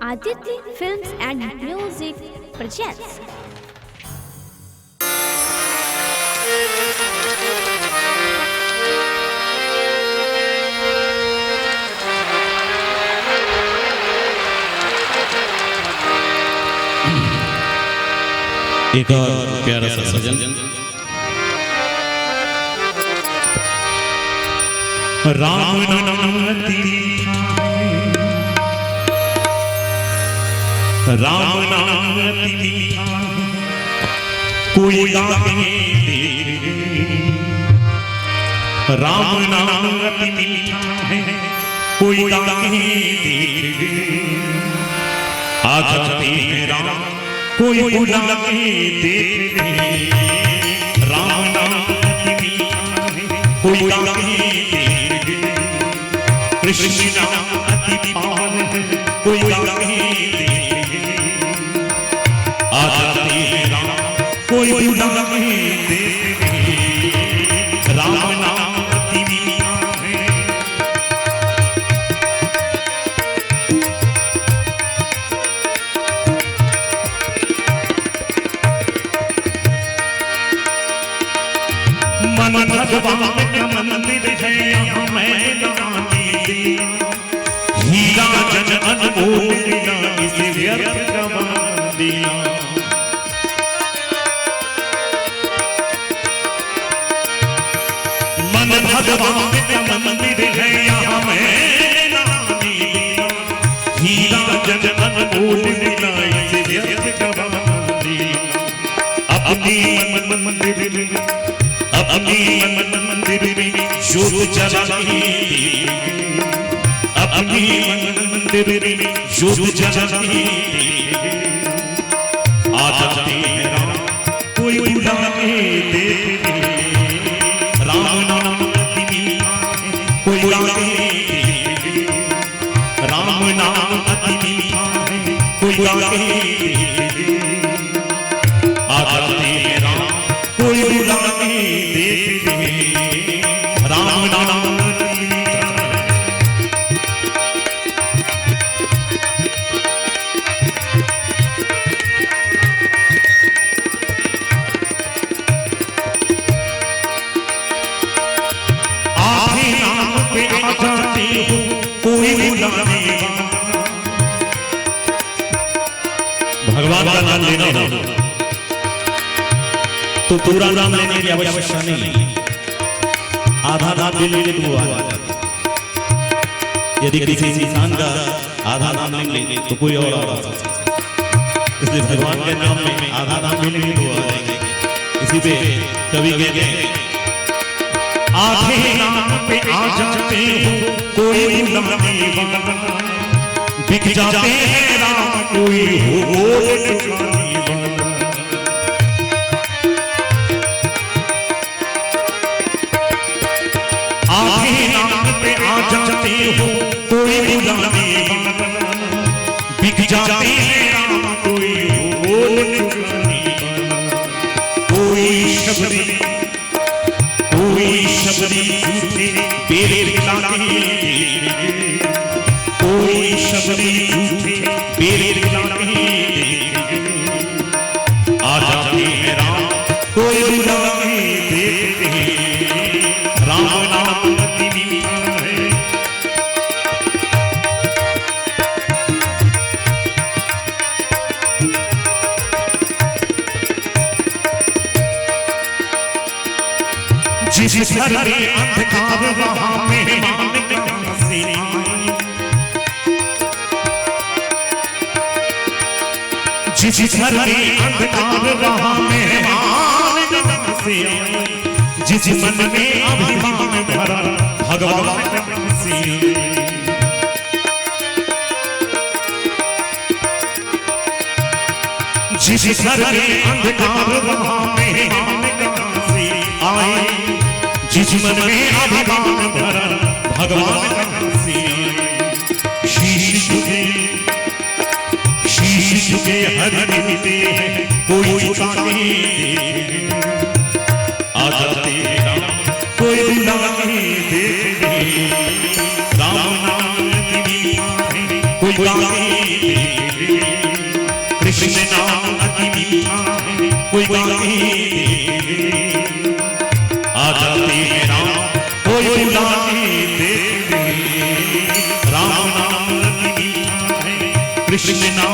Aditi Films and Music presents. एक और प्यारा सा सजन राम नाम राम नाम कोई गावे राम नाम कोई गावे आजाते राम कोई बुलावे देखे राम नाम कोई गावे देखे कृष्ण नाम अति पावन कोई गावे देखे आजाते राम कोई बुलावे देखे राम नाम अति मन भगवान का मंदिर है यहाँ मैदानी हीरा जन अनमोल बिना इसे व्यर्थ गवा दिया मन भगवान का मंदिर है यहाँ मैदानी हीरा जन अनमोल बिना इसे व्यर्थ गवा दिया अपनी मंदिर अपनी मंदिर में जोत जलाती अपनी मंदिर में जोत जलाती आजाते राम कोई बुलावे देखे राम नाम कोई गावे राम नाम कोई गावे आजाते राम कोई बुलावे राम नाम आपके नाम पे आ जाते हो कोई बुलावे भगवान का नाम लेना हो तो पूरा नाम लेने की आवश्यकता नहीं आधा नाम ले लेने को आ जाता यदि किसी इंसान का आधा नाम नहीं लेंगे तो कोई और आ सकता इसलिए भगवान के नाम में आधा नाम ले लेने को आ जाएंगे इसी पे कवि कहते हैं आधे नाम पे आ जाते हो कोई बुलावे बिक जाते हैं राम कोई हो आधे नाम पे आ जाते हो कोई बुलावे बिक जाते हैं राम कोई बोल कोई शबरी झूठे बेरे खिलाते कोई शबरी झूठे बेरे खिलाते आ जाते हैं राम कोई बुलावे देखे राम नाम जिस घर में अंधकार वहाँ मेहमान कहाँ से आए जिस घर में अंधकार वहाँ मेहमान कहाँ से आए जिस मन में अभिमान भरा भगवान कहाँ से आए जिस घर में अंधकार वहाँ मेहमान कहाँ से आए जिस मन में अभिमान भरा भगवान कहाँ से शीश के हर मिलते हैं कोई झुकाते आ जाते राम कोई बुलावे देखे राम नाम कोई गावे कृष्ण नाम